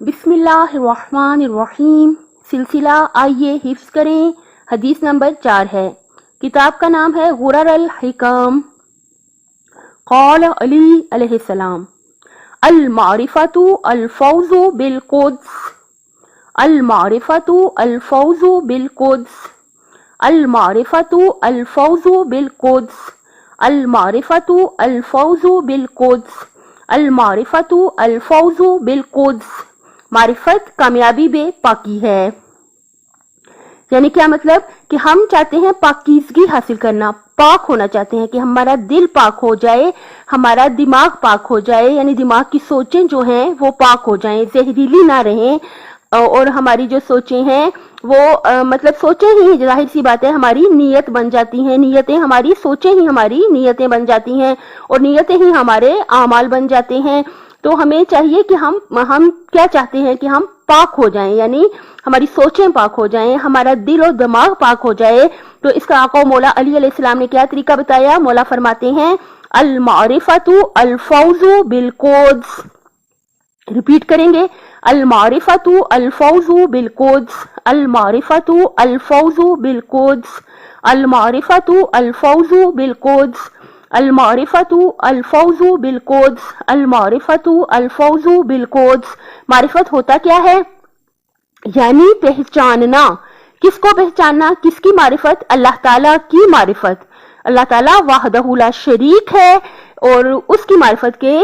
बिस्मिल्लाहिर्रहमानिर्रहीम। सिलसिला आइए हिफ्ज़ करें। हदीस नंबर 4 है। किताब का नाम है गुरर अल हिकम। क़ाल अली अलैहिस्सलाम अल मारिफतु अल फौज़ु बिल क़ुद्स, अल मारिफतु अल फौज़ु बिल क़ुद्स, अल मारिफतु अल फौज़ु बिल क़ुद्स, अल मारिफतु अल फौज़ु बिल क़ुद्स, अल मारिफतु अल फौज़ु बिल क़ुद्स। मारिफत कामयाबी बे पाकी है। यानी क्या मतलब कि हम चाहते हैं पाकीज़गी हासिल करना, पाक होना चाहते हैं कि हमारा दिल पाक हो जाए, हमारा दिमाग पाक हो जाए, यानी दिमाग की सोचें जो हैं वो पाक हो जाएं, जहरीली ना रहें, और हमारी जो सोचें हैं वो मतलब सोचें ही जाहिर सी बात है हमारी नीयत बन जाती हैं, नियतें हमारी, सोचें ही हमारी नीयतें बन जाती हैं और नियतें ही हमारे आमाल बन जाते हैं। तो हमें चाहिए कि हम क्या चाहते हैं कि हम पाक हो जाएं, यानी हमारी सोचें पाक हो जाएं, हमारा दिल और दिमाग पाक हो जाए। तो इसका आका मौला अली अलैहिस्सलाम ने क्या तरीका बताया? मौला फरमाते हैं अल मारिफतु अल फौज़ु बिल क़ुद्स। रिपीट करेंगे, अल मारिफतु अल फौज़ु बिल क़ुद्स, अल मारिफतु अल फौज़ु बिल क़ुद्स, अल मारिफतु अल फौज़ु बिल क़ुद्स, अल मारिफतु अल फौज़ु बिल क़ुद्स, अल मारिफतु अल फौज़ु बिल क़ुद्स। मारिफत होता क्या है? यानी पहचानना। किसको पहचानना? किसकी मारिफत? अल्लाह ताला की मारिफत। अल्लाह ताला वाहदहु ला शरीक है और उसकी मारिफत के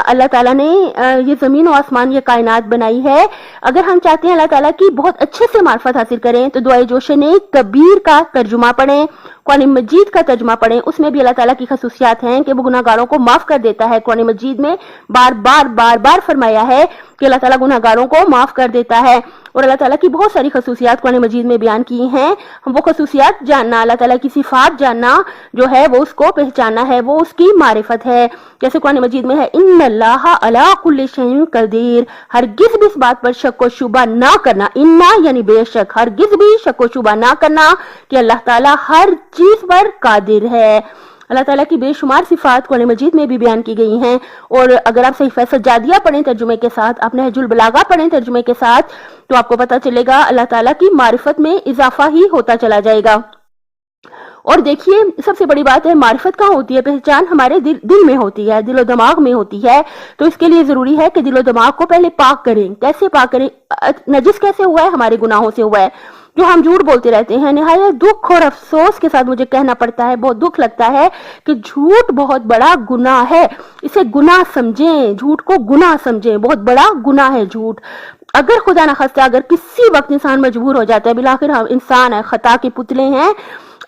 अल्लाह ताला ने ये जमीन और आसमान, ये कायनात बनाई है। अगर हम चाहते हैं अल्लाह ताला की बहुत अच्छे से मारिफत हासिल करें तो दुआए जोशने कबीर का तर्जुमा पढ़ें, कुरान मजीद का तर्जुमा पढ़ें। उसमें भी अल्लाह ताला की खसूसियात हैं कि वो गुनाहगारों को माफ कर देता है। कुरान मजीद में बार बार फरमाया है कि अल्लाह ताला गुनाहगारों को माफ कर देता है और अल्लाह ताला की बहुत सारी खसूसियात कुरान मजीद में बयान की हैं। हम वो खसूसियात जानना, अल्लाह ताला की सिफात जानना जो है वो उसको पहचानना है, वो उसकी मारिफत है। जैसे कुरान मजीद में है इन्नल्लाहा अला कुल्लि शैइन कदीर, हरगिज भी इस बात पर शक व शुबा ना करना, इन्ना यानी बेशक, हरगिज भी शक व शुबा ना करना कि अल्लाह ताला हर चीज पर कादिर है। अल्लाह ताला की बेशुमार सिफात कुरान मजीद में भी बयान की गई हैं। और अगर आप सहीफा सज्जादिया पढ़ें तर्जुमे के साथ, आप नहजुल बलागा पढ़ें तर्जुमे के साथ, तो आपको पता चलेगा अल्लाह ताला की मारिफत में इजाफा ही होता चला जाएगा। और देखिए सबसे बड़ी बात है, मारिफत कहाँ होती है? पहचान हमारे दिल में होती है, दिलो दिमाग में होती है। तो इसके लिए जरूरी है कि दिलो दिमाग को पहले पाक करें। कैसे पाक करें? नजिस कैसे हुआ है? हमारे गुनाहों से हुआ है। जो हम झूठ बोलते रहते हैं, निहायत दुख और अफसोस के साथ मुझे कहना पड़ता है, बहुत दुख लगता है कि झूठ बहुत बड़ा गुनाह है। इसे गुनाह समझें, झूठ को गुनाह समझें, बहुत बड़ा गुनाह है झूठ। अगर खुदा न खास्ता अगर किसी वक्त इंसान मजबूर हो जाता है, बिलाखिर हम इंसान है, खता के पुतले हैं,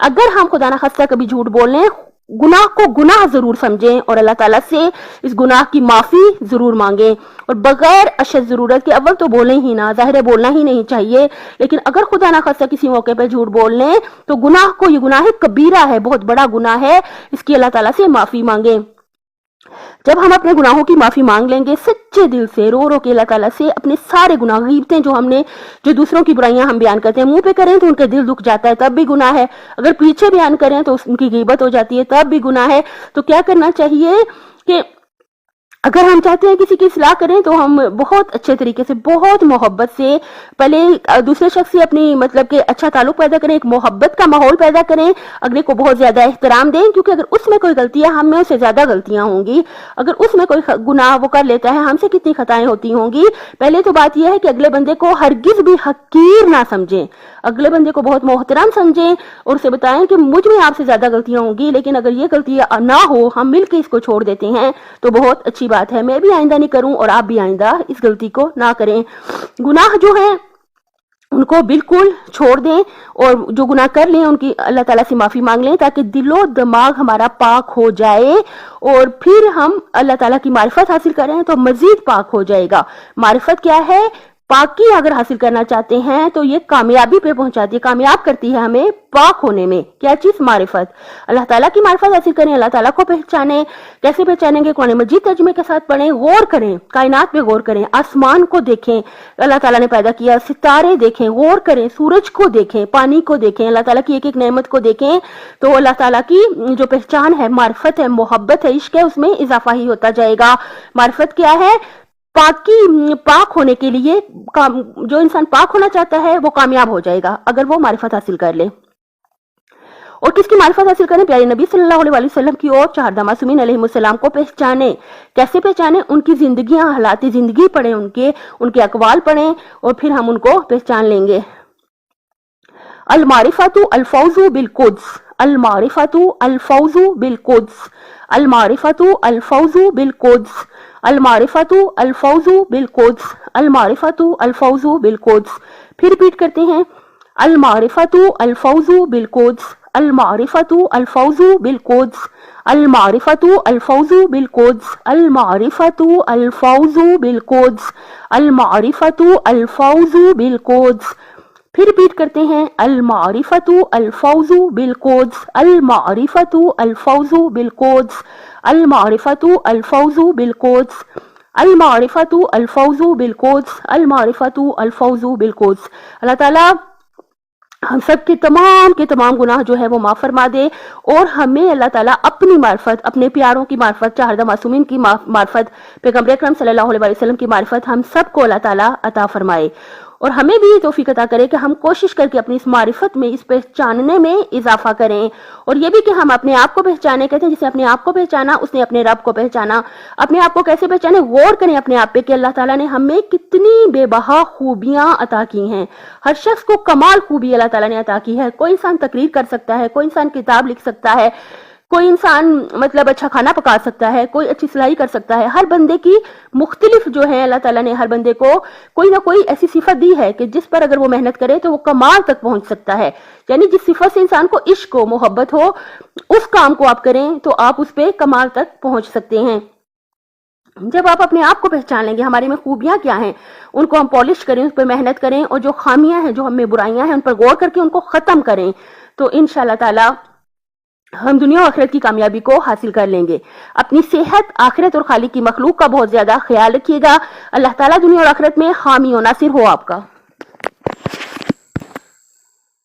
अगर हम खुदा न खास्ता कभी झूठ बोल लें, गुनाह को गुनाह जरूर समझें और अल्लाह ताला से इस गुनाह की माफी जरूर मांगें और बगैर अशद जरूरत के अव्वल तो बोलें ही ना, जाहिर है बोलना ही नहीं चाहिए, लेकिन अगर खुदा ना खास्ता किसी मौके पर झूठ बोल लें तो गुनाह को, ये गुनाह कबीरा है, बहुत बड़ा गुनाह है, इसकी अल्लाह ताला से माफी मांगें। जब हम अपने गुनाहों की माफी मांग लेंगे सच्चे दिल से, रो रो के अल्लाह ताला से अपने सारे गुनाह, गीबतें जो दूसरों की बुराइयां हम बयान करते हैं, मुंह पे करें तो उनका दिल दुख जाता है, तब भी गुनाह है। अगर पीछे बयान करें तो उनकी गीबत हो जाती है, तब भी गुनाह है। तो क्या करना चाहिए कि अगर हम चाहते हैं किसी की इस्लाह करें तो हम बहुत अच्छे तरीके से, बहुत मोहब्बत से पहले दूसरे शख्स से अपनी मतलब के अच्छा ताल्लुक पैदा करें, एक मोहब्बत का माहौल पैदा करें, अगले को बहुत ज्यादा एहतराम दें, क्योंकि अगर उसमें कोई गलती है, हम में उससे ज्यादा गलतियां होंगी। अगर उसमें कोई गुनाह वो कर लेता है, हमसे कितनी खताएं होती होंगी। पहले तो बात यह है कि अगले बंदे को हरगिज भी हकीर ना समझें, अगले बंदे को बहुत मोहतरम समझें और उसे बताएं कि मुझ में आपसे ज्यादा गलतियां होंगी, लेकिन अगर ये गलतियां ना हो, हम मिलकर इसको छोड़ देते हैं तो बहुत अच्छी बात है। मैं भी आइंदा नहीं करूं और आप भी आइंदा इस गलती को ना करें। गुनाह जो है उनको बिल्कुल छोड़ दें और जो गुनाह कर लें उनकी अल्लाह ताला से माफी मांग लें, ताकि दिलो दिमाग हमारा पाक हो जाए और फिर हम अल्लाह ताला की मारिफत हासिल करें तो मजीद पाक हो जाएगा। मारिफत क्या है? पाकी अगर हासिल करना चाहते हैं तो ये कामयाबी पे पहुंचाती है, कामयाब करती है हमें पाक होने में। क्या चीज? मारिफत। अल्लाह ताला की मारिफत हासिल करें, अल्लाह ताला को पहचानें। कैसे पहचानेंगे? कुरान मजीद तर्जुमे के साथ पढ़ें, गौर करें, कायनात पे गौर करें, आसमान को देखें, अल्लाह ताला ने पैदा किया, सितारे देखें, गौर करें, सूरज को देखें, पानी को देखें, अल्लाह ताला की एक एक नेमत को देखें। तो अल्लाह ताला की जो पहचान है, मारिफत है, मोहब्बत है, इश्क है, उसमें इजाफा ही होता जाएगा। मारिफत क्या है? पाक होने के लिए जो इंसान पाक होना चाहता है वो कामयाब हो जाएगा अगर वो मारिफत हासिल कर ले। और किसकी मारिफत हासिल करें? प्यारे नबी सल्लल्लाहु अलैहि वसल्लम की और चार मासूमीन अलैहिमुस्सलाम को पहचाने। कैसे पहचाने? उनकी जिंदगियां, हालात जिंदगी पढ़ें, उनके अकवाल पढ़ें और फिर हम उनको पहचान लेंगे। अल मारिफतु अल फौजु बिल कुद्स, अल मारिफतु अल फौजु बिल कुद्स, अल मारिफतु अल फौजु बिल कुद्स, अल मारिफतु अल फौजु बिल कुद्स, अल मारिफतु अल फौजु बिल कुद्स। फिर रिपीट करते हैं, अल मारिफतु अल फौजु बिल कुद्स, अल मारिफतु अल फौजु बिल कुद्स, अल मारिफतु अल फौजु बिल कुद्स, अल मारिफतु अल फौजु बिल कुद्स, अल मारिफतु अल फौजु बिल कुद्स। फिर रिपीट करते हैं, अल मारिफतु अल फौजु बिल कुद्स, अल मारिफतु अल फौजु बिल कुद्स, अल मारिफतु अल फौजु बिल कुद्स, अल मारिफतु अल फौजु बिल कुद्स, अल मारिफतु अल फौजु बिल कुद्स। अल्लाह ताला हम सब के तमाम गुनाह जो है वो माफ फरमा दे और हमें अल्लाह ताला अपनी मार्फत, अपने प्यारों की मार्फत, चाहदा मासूमीन की मार्फत, पैगंबर अकरम सल्लल्लाहु अलैहि वसल्लम की मार्फत हम सबको अल्लाह ताला अता फरमाए और हमें भी तौफीक अता करे कि हम कोशिश करके अपनी इस मारिफत में, इस पहचानने में इजाफा करें और ये भी कि हम अपने आप को पहचाने। कहते हैं जिसे अपने आप को पहचाना उसने अपने रब को पहचाना। अपने आप को कैसे पहचाने? गौर करें अपने आप पे कि अल्लाह ताला ने हमें कितनी बेबहा खूबियां अता की हैं। हर शख्स को कमाल खूबी अल्लाह ताला ने अता की है। कोई इंसान तकरीर कर सकता है, कोई इंसान किताब लिख सकता है, कोई इंसान मतलब अच्छा खाना पका सकता है, कोई अच्छी सिलाई कर सकता है। हर बंदे की मुख्तलिफ जो है अल्लाह ताला ने हर बंदे को कोई ना कोई ऐसी सिफत दी है कि जिस पर अगर वो मेहनत करे तो वो कमाल तक पहुंच सकता है। यानी जिस सिफत से इंसान को इश्क हो, मोहब्बत हो, उस काम को आप करें तो आप उस पे कमाल तक पहुंच सकते हैं। जब आप अपने आप को पहचान लेंगे हमारे में खूबियां क्या हैं, उनको हम पॉलिश करें, उस पर मेहनत करें और जो खामियां हैं, जो हमें बुराइयां हैं, उन पर गौर करके उनको खत्म करें तो इंशाअल्लाह ताला हम दुनिया और आखिरत की कामयाबी को हासिल कर लेंगे। अपनी सेहत, आखिरत और खालिक की मखलूक का बहुत ज्यादा ख्याल रखिएगा। अल्लाह ताला दुनिया और आखिरत में हामी और नासिर हो आपका।